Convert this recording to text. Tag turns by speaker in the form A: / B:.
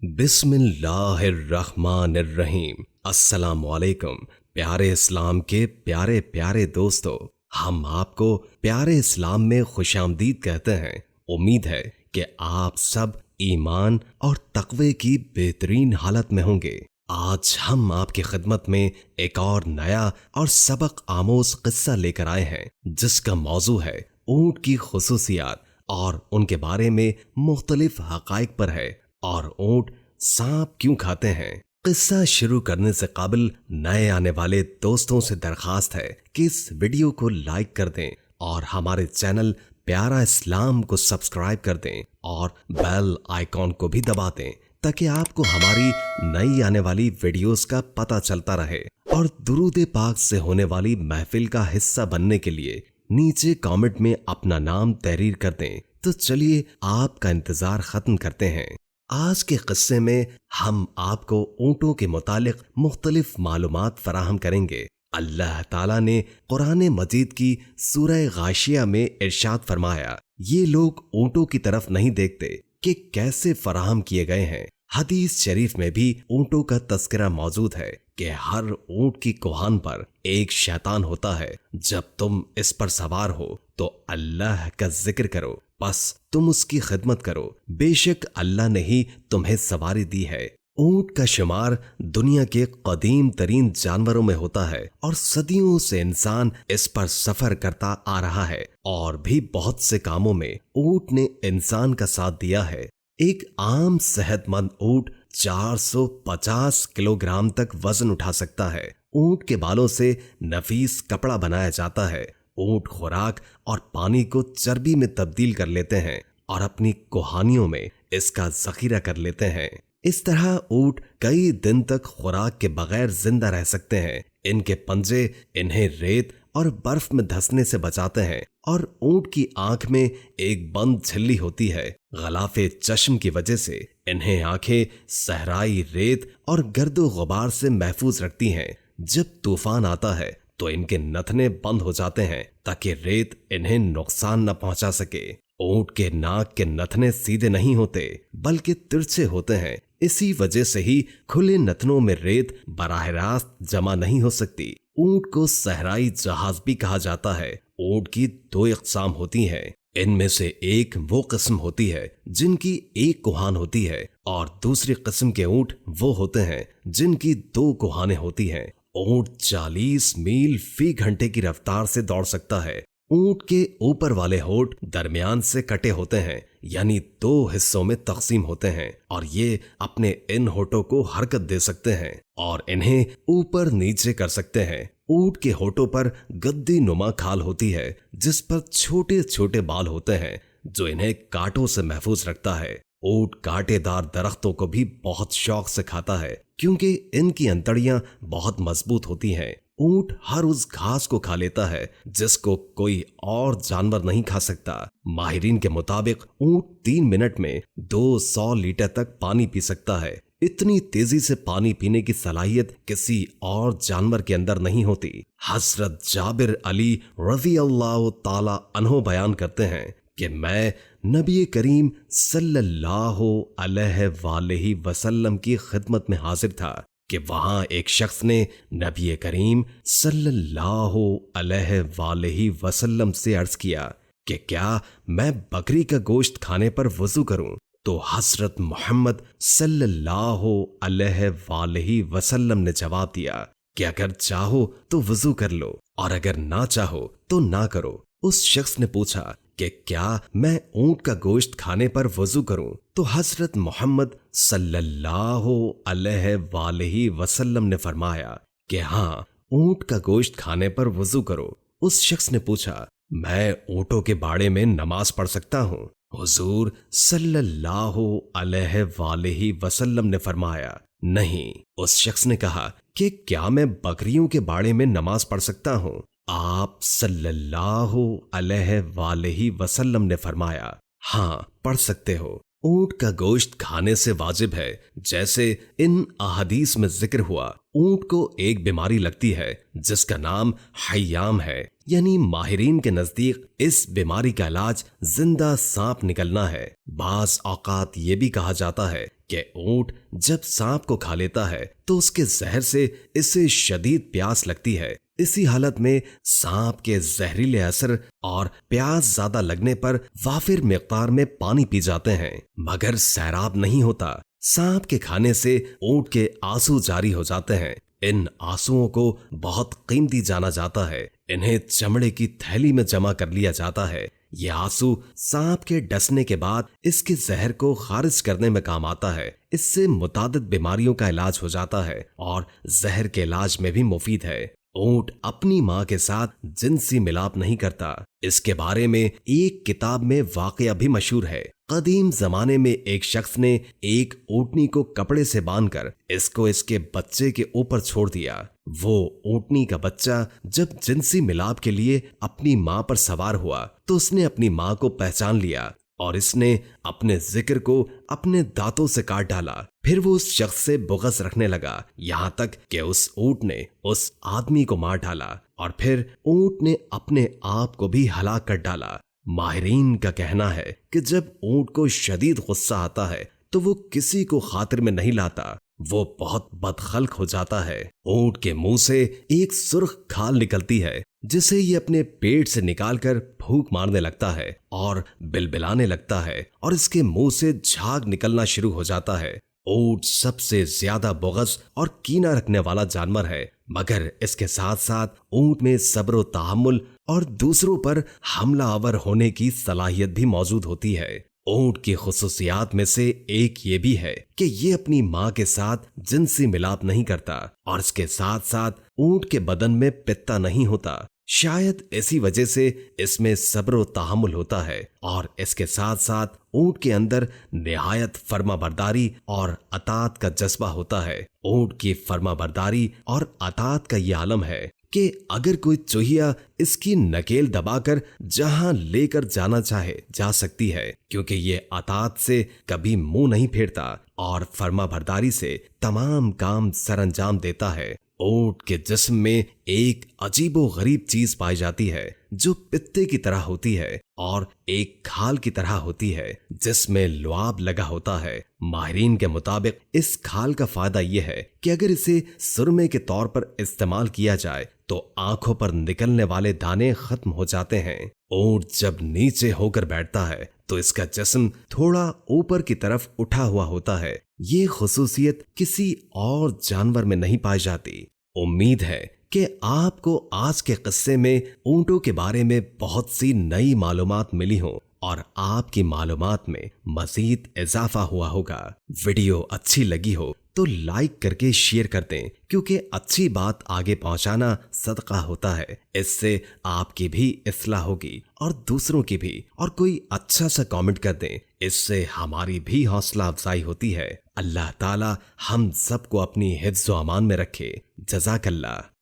A: बिस्मिल्लाहिर्रहमानिर्रहीम। अस्सलाम वालेकुम प्यारे इस्लाम के प्यारे प्यारे दोस्तों, हम आपको प्यारे इस्लाम में खुशामदीद कहते हैं। उम्मीद है कि आप सब ईमान और तक़वे की बेहतरीन हालत में होंगे। आज हम आपकी खिदमत में एक और नया और सबक आमोज किस्सा लेकर आए हैं, जिसका मौजू है ऊंट की खुसूसियात और उनके बारे में मुख्तलिफ हक़ाइक़ पर है और ऊंट सांप क्यों खाते हैं। किस्सा शुरू करने से काबिल नए आने वाले दोस्तों से दरखास्त है कि इस वीडियो को लाइक कर दें और हमारे चैनल प्यारा इस्लाम को सब्सक्राइब कर दें और बेल आइकॉन को भी दबा दें, ताकि आपको हमारी नई आने वाली वीडियोस का पता चलता रहे। और दुरूद पाक से होने वाली महफिल का हिस्सा बनने के लिए नीचे कमेंट में अपना नाम तहरीर कर दें। तो चलिए आपका इंतजार खत्म करते हैं। आज के किस्से में हम आपको ऊंटों के मुतालिक मुख्तलिफ मालूमात फराहम करेंगे। अल्लाह ताला ने कुरान मजीद की सूरह गाशिया में इरशाद फरमाया, ये लोग ऊंटों की तरफ नहीं देखते कि कैसे फराहम किए गए हैं। हदीस शरीफ में भी ऊंटों का तस्करा मौजूद है कि हर ऊंट की कोहान पर एक शैतान होता है। जब तुम इस पर सवार हो तो अल्लाह का जिक्र करो, बस तुम उसकी खिदमत करो, बेशक अल्लाह ने ही तुम्हें सवारी दी है। ऊंट का शुमार दुनिया के कदीम तरीन जानवरों में होता है और सदियों से इंसान इस पर सफर करता आ रहा है और भी बहुत से कामों में ऊंट ने इंसान का साथ दिया है। एक आम सेहतमंद ऊंट 450 किलोग्राम तक वजन उठा सकता है। ऊंट के बालों से नफीस कपड़ा बनाया जाता है। ऊंट खुराक और पानी को चर्बी में तब्दील कर लेते हैं और अपनी कोहानियों में इसका जखीरा कर लेते हैं। इस तरह ऊंट कई दिन तक खुराक के बगैर जिंदा रह सकते हैं। इनके पंजे इन्हें रेत और बर्फ में धंसने से बचाते हैं और ऊंट की आंख में एक बंद झिल्ली होती है। गलाफे चश्म की वजह से इन्हें आंखें सहराई रेत और गर्दो गुबार से महफूज रखती हैं। जब तूफान आता है तो इनके नथने बंद हो जाते हैं ताकि रेत इन्हें नुकसान न पहुंचा सके। ऊंट के नाक के नथने सीधे नहीं होते बल्कि तिरछे होते हैं। इसी वजह से ही खुले नथनों में रेत बराह रास्त जमा नहीं हो सकती। ऊंट को सहराई जहाज भी कहा जाता है। ऊंट की दो इक़साम होती हैं। इनमें से एक वो किस्म होती है जिनकी एक कोहान होती है और दूसरी किस्म के ऊंट वो होते हैं जिनकी दो कोहानें होती हैं। ऊंट 40 मील फी घंटे की रफ्तार से दौड़ सकता है। ऊंट के ऊपर वाले होंठ दरमियान से कटे होते हैं, यानी दो हिस्सों में तकसीम होते हैं और ये अपने इन होठों को हरकत दे सकते हैं और इन्हें ऊपर नीचे कर सकते हैं। ऊंट के होठों पर गद्दी नुमा खाल होती है जिस पर छोटे छोटे बाल होते हैं जो इन्हें कांटों से महफूज रखता है। ऊंट कांटेदार दरख्तों को भी बहुत शौक से खाता है क्योंकि इनकी अंतड़ियां बहुत मजबूत होती हैं। ऊंट हर उस घास को खा लेता है जिसको कोई और जानवर नहीं खा सकता। माहिरीन के मुताबिक ऊंट 3 मिनट में 200 लीटर तक पानी पी सकता है। इतनी तेजी से पानी पीने की सलाहियत किसी और जानवर के अंदर नहीं होती। हजरत जाबिर अली रज़ी अल्लाह ताला अन्हो बयान करते हैं कि मैं नबी करीम सल्लल्लाहु अलैहि वसल्लम की खिदमत में हाजिर था कि वहां एक शख्स ने नबी करीम सल्लल्लाहु अलैहि वसल्लम से अर्ज किया कि क्या मैं बकरी का गोश्त खाने पर वजू करूं? तो हजरत मोहम्मद सल्लल्लाहु अलैहि वसल्लम ने जवाब दिया कि अगर चाहो तो वजू कर लो और अगर ना चाहो तो ना करो। उस शख्स ने पूछा कि क्या मैं ऊंट का गोश्त खाने पर वजू करूं? तो हजरत मोहम्मद सल्लल्लाहु अलैहि वसल्लम ने फरमाया कि हाँ, ऊंट का गोश्त खाने पर वजू करो। उस शख्स ने पूछा, मैं ऊंटों के बाड़े में नमाज पढ़ सकता हूं? हुजूर सल्लल्लाहु अलैहि वसल्लम ने फरमाया, नहीं। उस शख्स ने कहा कि क्या मैं बकरियों के बाड़े में नमाज पढ़ सकता हूं? आप सल्लल्लाहु अलैहि वसल्लम ने फरमाया, हाँ, पढ़ सकते हो। ऊंट का गोश्त खाने से वाजिब है। जैसे इन अहादीस में जिक्र हुआ, ऊंट को एक बीमारी लगती है जिसका नाम हय्याम है, यानी माहिरीन के नजदीक इस बीमारी का इलाज जिंदा सांप निकलना है। बाज औकात ये भी कहा जाता है کہ اونٹ جب سانپ کو کھا لیتا ہے تو اس کے زہر سے اسے شدید پیاس لگتی ہے۔ اسی حالت میں سانپ کے زہریلے اثر اور پیاس زیادہ لگنے پر وافر مقدار میں پانی پی جاتے ہیں، مگر سیراب نہیں ہوتا۔ سانپ کے کھانے سے اونٹ کے آنسو جاری ہو جاتے ہیں۔ ان آنسوؤں کو بہت قیمتی جانا جاتا ہے۔ انہیں چمڑے کی تھیلی میں جمع کر لیا جاتا ہے۔ یہ آنسو سانپ کے ڈسنے کے بعد اس کے زہر کو خارج کرنے میں کام آتا ہے۔ اس سے متعدد بیماریوں کا علاج ہو جاتا ہے اور زہر کے علاج میں بھی مفید ہے۔ اونٹ اپنی ماں کے ساتھ جنسی ملاپ نہیں کرتا۔ اس کے بارے میں ایک کتاب میں واقعہ بھی مشہور ہے۔ قدیم زمانے میں ایک شخص نے ایک اونٹنی کو کپڑے سے باندھ کر اس کو اس کے بچے کے اوپر چھوڑ دیا۔ وہ اونٹنی کا بچہ جب جنسی ملاپ کے لیے اپنی ماں پر سوار ہوا تو اس نے اپنی ماں کو پہچان لیا اور اس نے اپنے ذکر کو اپنے دانتوں سے کاٹ ڈالا۔ پھر وہ اس شخص سے بغض رکھنے لگا، یہاں تک کہ اس اونٹ نے اس آدمی کو مار ڈالا اور پھر اونٹ نے اپنے آپ کو بھی ہلاک کر ڈالا۔ ماہرین کا کہنا ہے کہ جب اونٹ کو شدید غصہ آتا ہے تو وہ کسی کو خاطر میں نہیں لاتا، وہ بہت بدخلق ہو جاتا ہے۔ اونٹ کے منہ سے ایک سرخ کھال نکلتی ہے جسے یہ اپنے پیٹ سے نکال کر پھونک مارنے لگتا ہے اور بلبلانے لگتا ہے اور اس کے منہ سے جھاگ نکلنا شروع ہو جاتا ہے۔ اونٹ سب سے زیادہ بغض اور کینہ رکھنے والا جانور ہے، مگر اس کے ساتھ ساتھ اونٹ میں صبر و تحمل اور دوسروں پر حملہ آور ہونے کی صلاحیت بھی موجود ہوتی ہے۔ اونٹ کی خصوصیات میں سے ایک یہ بھی ہے کہ یہ اپنی ماں کے ساتھ جنسی ملاپ نہیں کرتا اور اس کے ساتھ ساتھ اونٹ کے بدن میں پتا نہیں ہوتا۔ شاید اسی وجہ سے اس میں صبر و تحمل ہوتا ہے اور اس کے ساتھ ساتھ اونٹ کے اندر نہایت فرما برداری اور اطاعت کا جذبہ ہوتا ہے۔ اونٹ کی فرما برداری اور اطاعت کا یہ عالم ہے کہ اگر کوئی چوہیا اس کی نکیل دبا کر جہاں لے کر جانا چاہے جا سکتی ہے، کیونکہ یہ اطاعت سے کبھی منہ نہیں پھیرتا اور فرما برداری سے تمام کام سر انجام دیتا ہے۔ اونٹ کے جسم میں ایک عجیب و غریب چیز پائی جاتی ہے جو پتے کی طرح ہوتی ہے اور ایک کھال کی طرح ہوتی ہے جس میں لعاب لگا ہوتا ہے۔ ماہرین کے مطابق اس کھال کا فائدہ یہ ہے کہ اگر اسے سرمے کے طور پر استعمال کیا جائے تو آنکھوں پر نکلنے والے دانے ختم ہو جاتے ہیں۔ اونٹ جب نیچے ہو کر بیٹھتا ہے تو اس کا جسم تھوڑا اوپر کی طرف اٹھا ہوا ہوتا ہے۔ یہ خصوصیت کسی اور جانور میں نہیں پائی جاتی۔ امید ہے کہ آپ کو آج کے قصے میں اونٹوں کے بارے میں بہت سی نئی معلومات ملی ہوں اور آپ کی معلومات میں مزید اضافہ ہوا ہوگا۔ ویڈیو اچھی لگی ہو تو لائک کر کے شیئر کر دیں، کیونکہ اچھی بات آگے پہنچانا صدقہ ہوتا ہے۔ اس سے آپ کی بھی اصلاح ہوگی اور دوسروں کی بھی، اور کوئی اچھا سا کامنٹ کر دیں، اس سے ہماری بھی حوصلہ افزائی ہوتی ہے۔ اللہ تعالی ہم سب کو اپنی حفظ و امان میں رکھے۔ جزاک اللہ۔